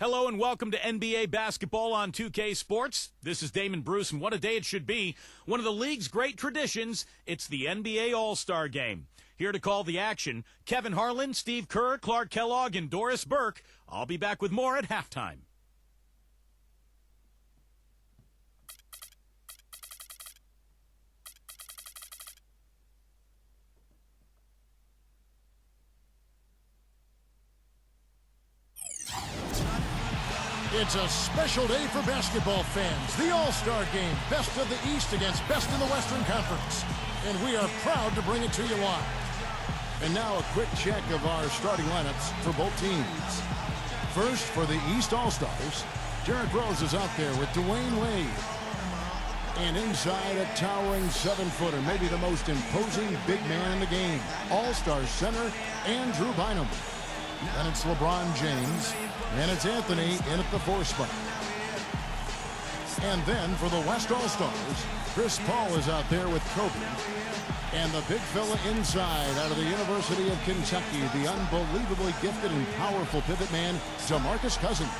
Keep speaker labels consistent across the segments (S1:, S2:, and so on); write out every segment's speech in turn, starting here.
S1: Hello and welcome to NBA basketball on 2K Sports. This is Damon Bruce, and what a day it should be. One of the league's great traditions, it's the NBA All-Star Game. Here to call the action, Kevin Harlan, Steve Kerr, Clark Kellogg, and Doris Burke. I'll be back with more at halftime.
S2: It's a special day for basketball fans. The All-Star Game, best of the East against best in the Western Conference. And we are proud to bring it to you live. And now a quick check of our starting lineups for both teams. First, for the East All-Stars, Derrick Rose is out there with Dwayne Wade. And inside, a towering 7-footer, maybe the most imposing big man in the game, All-Star center Andrew Bynum. Then it's LeBron James, and it's Anthony in at the 4 spot. And then for the West All-Stars, Chris Paul is out there with Kobe. And the big fella inside out of the University of Kentucky, the unbelievably gifted and powerful pivot man, DeMarcus Cousins.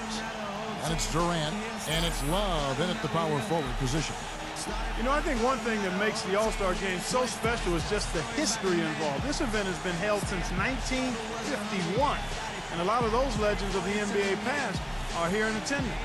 S2: And it's Durant, and it's Love in at the power forward position.
S3: You know, I think one thing that makes the All-Star Game so special is just the history involved. This event has been held since 1951, and a lot of those legends of the NBA past are here in attendance.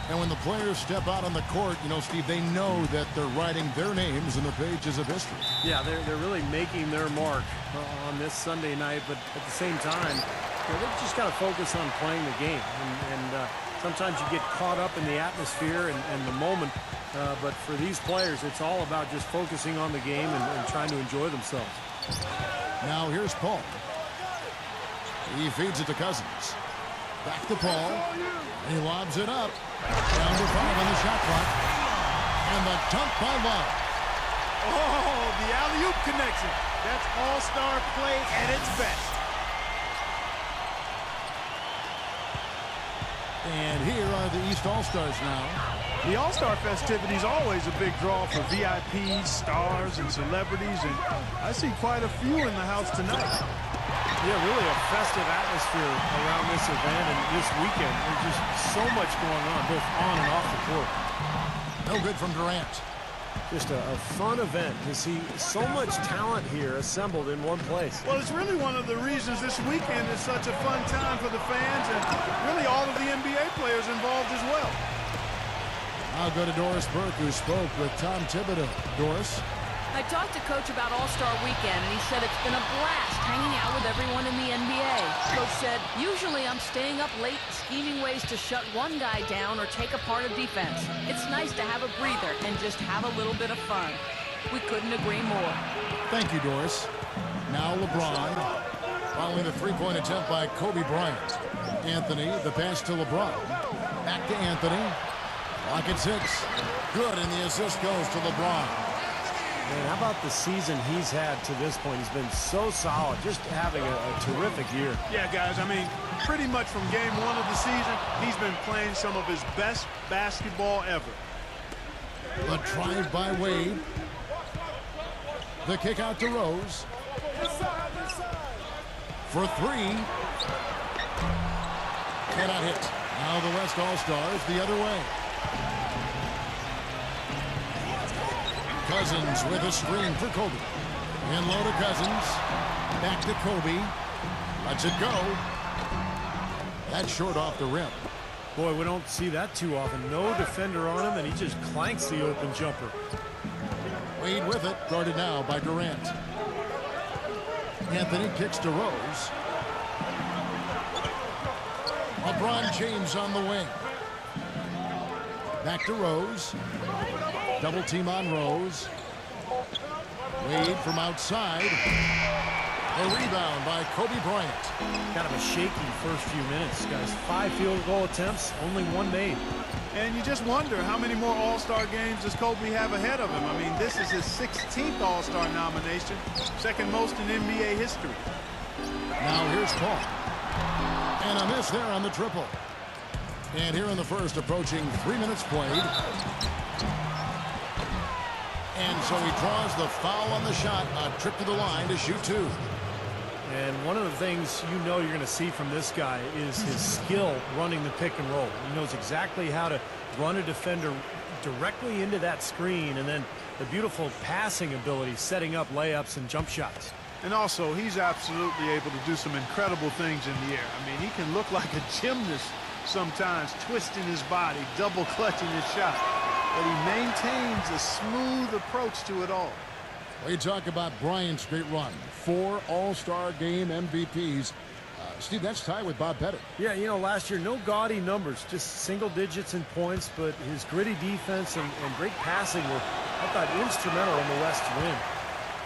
S2: And when the players step out on the court, you know, Steve, they know that they're writing their names in the pages of history.
S4: Yeah, they're really making their mark on this Sunday night, but at the same time, they've just got to focus on playing the game. And sometimes you get caught up in the atmosphere and the moment, but for these players, it's all about just focusing on the game and trying to enjoy themselves.
S2: Now here's Paul. He feeds it to Cousins. Back to Paul. He lobs it up. Down to 5 on the shot clock. And the dunk by Love.
S3: Oh, the alley-oop connection. That's all-star play at its best.
S2: And here are the East All-Stars now.
S3: The All-Star festivities always a big draw for VIPs, stars, and celebrities, and I see quite a few in the house tonight.
S4: Yeah, really a festive atmosphere around this event and this weekend. There's just so much going on, both on and off the court.
S2: No good from Durant.
S4: Just a fun event to see so much talent here assembled in one place.
S3: Well, it's really one of the reasons this weekend is such a fun time for the fans and really all of the NBA players involved as well.
S2: I'll go to Doris Burke, who spoke with Tom Thibodeau. Doris?
S5: I talked to Coach about All-Star Weekend, and he said it's been a blast hanging out with everyone in the NBA. Coach said, usually I'm staying up late scheming ways to shut one guy down or take apart a defense. It's nice to have a breather and just have a little bit of fun. We couldn't agree more.
S2: Thank you, Doris. Now LeBron, following the three-point attempt by Kobe Bryant. Anthony, the pass to LeBron. Back to Anthony. Clock at 6. Good, and the assist goes to LeBron.
S4: Man, how about the season he's had to this point? He's been so solid, just having a terrific year.
S3: Yeah, guys, I mean, pretty much from game 1 of the season, he's been playing some of his best basketball ever.
S2: The drive by Wade. The kick out to Rose. For 3. Cannot hit. Now the West All-Stars the other way. Cousins with a screen for Kobe. In low to Cousins. Back to Kobe. Lets it go. That's short off the rim.
S4: Boy, we don't see that too often. No defender on him, and he just clanks the open jumper.
S2: Wade with it. Guarded now by Durant. Anthony kicks to Rose. LeBron James on the wing. Back to Rose. Double team on Rose. Wade from outside. The rebound by Kobe Bryant.
S4: Kind of a shaky first few minutes, guys. 5 field goal attempts, only 1 made.
S3: And you just wonder how many more All-Star games does Kobe have ahead of him. I mean, this is his 16th All-Star nomination, second most in NBA history.
S2: Now here's Paul. And a miss there on the triple. And here in the first, approaching 3 minutes played. And so he draws the foul on the shot, a trip to the line to shoot 2.
S4: And one of the things you know you're going to see from this guy is his skill running the pick and roll. He knows exactly how to run a defender directly into that screen, and then the beautiful passing ability, setting up layups and jump shots.
S3: And also, he's absolutely able to do some incredible things in the air. I mean, he can look like a gymnast sometimes, twisting his body, double clutching his shot. But he maintains a smooth approach to it all.
S2: We talk about Bryant's great run. 4 All-Star Game MVPs. Steve, that's tied with Bob Pettit.
S4: Yeah, you know, last year, no gaudy numbers, just single digits in points, but his gritty defense and great passing were, I thought, instrumental in the West's win.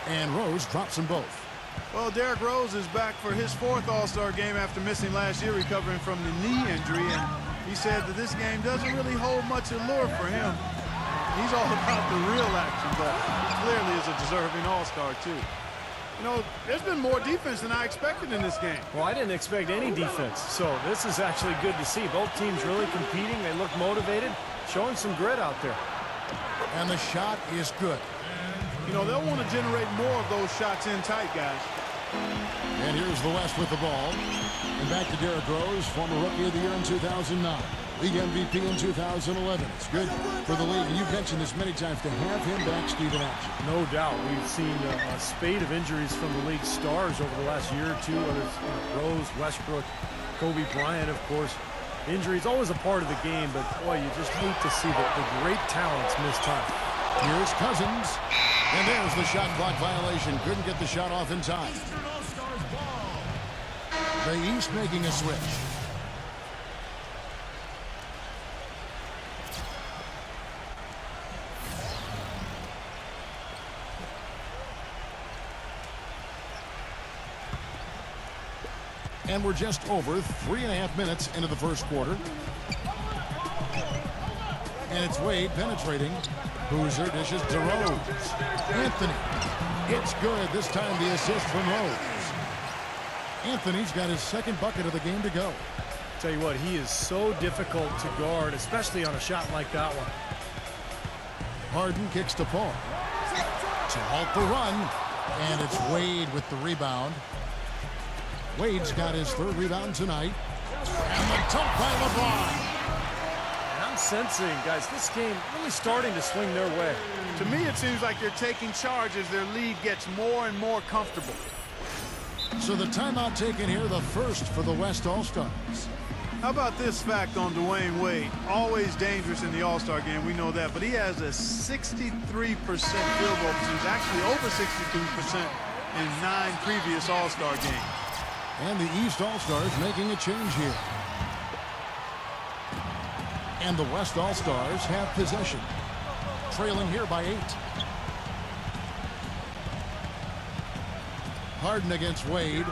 S2: And Rose drops them both.
S3: Well, Derrick Rose is back for his 4th All-Star game after missing last year, recovering from the knee injury. And he said that this game doesn't really hold much allure for him. He's all about the real action, but he clearly is a deserving All-Star, too. You know, there's been more defense than I expected in this game.
S4: Well, I didn't expect any defense, so this is actually good to see. Both teams really competing. They look motivated, showing some grit out there.
S2: And the shot is good.
S3: You know, they'll want to generate more of those shots in tight, guys.
S2: And here's the West with the ball. And back to Derrick Rose, former Rookie of the Year in 2009. League MVP in 2011. It's good for the league. And you've mentioned this many times to have him back, Steve, in action.
S4: No doubt. We've seen a spate of injuries from the league's stars over the last year or two, whether it's Rose, Westbrook, Kobe Bryant, of course. Injury is always a part of the game, but, boy, you just hate to see the great talents miss time.
S2: Here's Cousins. And there's the shot clock violation. Couldn't get the shot off in time. The East making a switch. And we're just over 3.5 minutes into the first quarter. And it's Wade penetrating. Boozer dishes to Rose. Anthony. It's good. This time the assist from Rose. Anthony's got his 2nd bucket of the game to go.
S4: Tell you what, he is so difficult to guard, especially on a shot like that one.
S2: Harden kicks to Paul. To halt the run. And it's Wade with the rebound. Wade's got his 3rd rebound tonight. And the dunk by LeBron.
S4: And I'm sensing, guys, this game really starting to swing their way.
S3: To me, it seems like they're taking charge as their lead gets more and more comfortable.
S2: So the timeout taken here, the first for the West All-Stars.
S3: How about this fact on Dwayne Wade? Always dangerous in the All-Star game, we know that, but he has a 63% field goal percentage, actually over 62% in 9 previous All-Star games.
S2: And the East All-Stars making a change here. And the West All-Stars have possession. Trailing here by 8. Harden against Wade.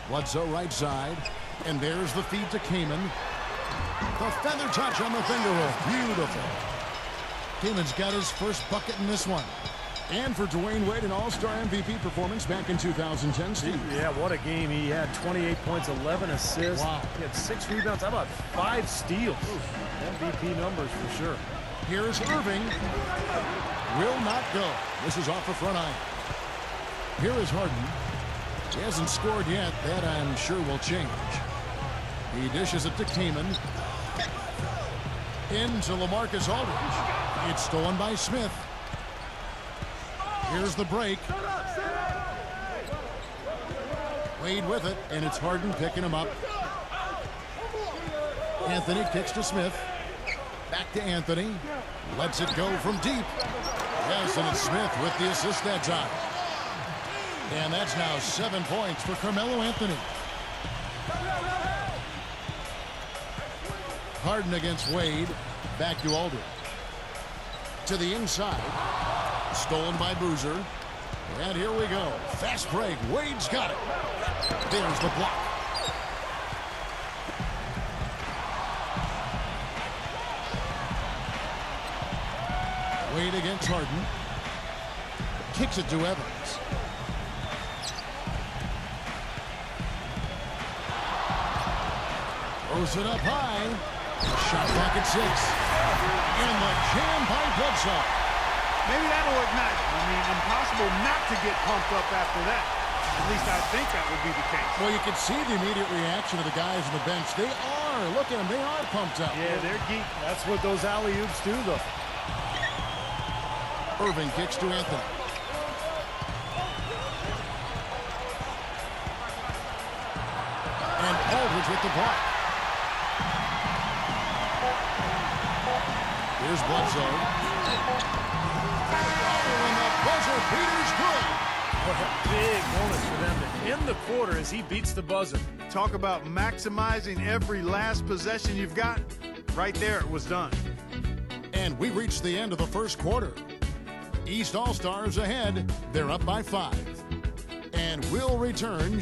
S2: Bledsoe right side. And there's the feed to Kaman. The feather touch on the finger roll. Beautiful. Kaman's got his first bucket in this one. And for Dwayne Wade, an All-Star MVP performance back in 2010, Steve.
S4: Yeah, what a game. He had 28 points, 11 assists.
S2: Wow.
S4: He had 6 rebounds. How about 5 steals? MVP numbers for sure.
S2: Here's Irving. Will not go. This is off the front iron. Here is Harden. He hasn't scored yet. That, I'm sure, will change. He dishes it to Kaman. Into LaMarcus Aldridge. It's stolen by Smith. Here's the break. Wade with it, and it's Harden picking him up. Anthony kicks to Smith. Back to Anthony. Lets it go from deep. Yes, and it's Smith with the assist that time. And that's now 7 points for Carmelo Anthony. Harden against Wade. Back to Aldridge. To the inside. Stolen by Boozer. And here we go. Fast break. Wade's got it. There's the block. Wade against Harden. Kicks it to Evans. Throws it up high. Shot clock at 6. And the jam by Bledsoe.
S3: Maybe that'll ignite. I mean, impossible not to get pumped up after that. At least I think that would be the case.
S2: Well, you can see the immediate reaction of the guys on the bench. They are. Look at them. They are pumped up.
S4: Yeah, they're geek. That's what those alley-oops do, though.
S2: Irving kicks to Anthony. And Aldridge with the block. Here's Bledsoe. Oh, and the buzzer beater's good.
S4: What a big bonus for them to end the quarter as he beats the buzzer.
S3: Talk about maximizing every last possession you've got. Right there, it was done.
S2: And we reached the end of the first quarter. East All-Stars ahead. They're up by 5. And we'll return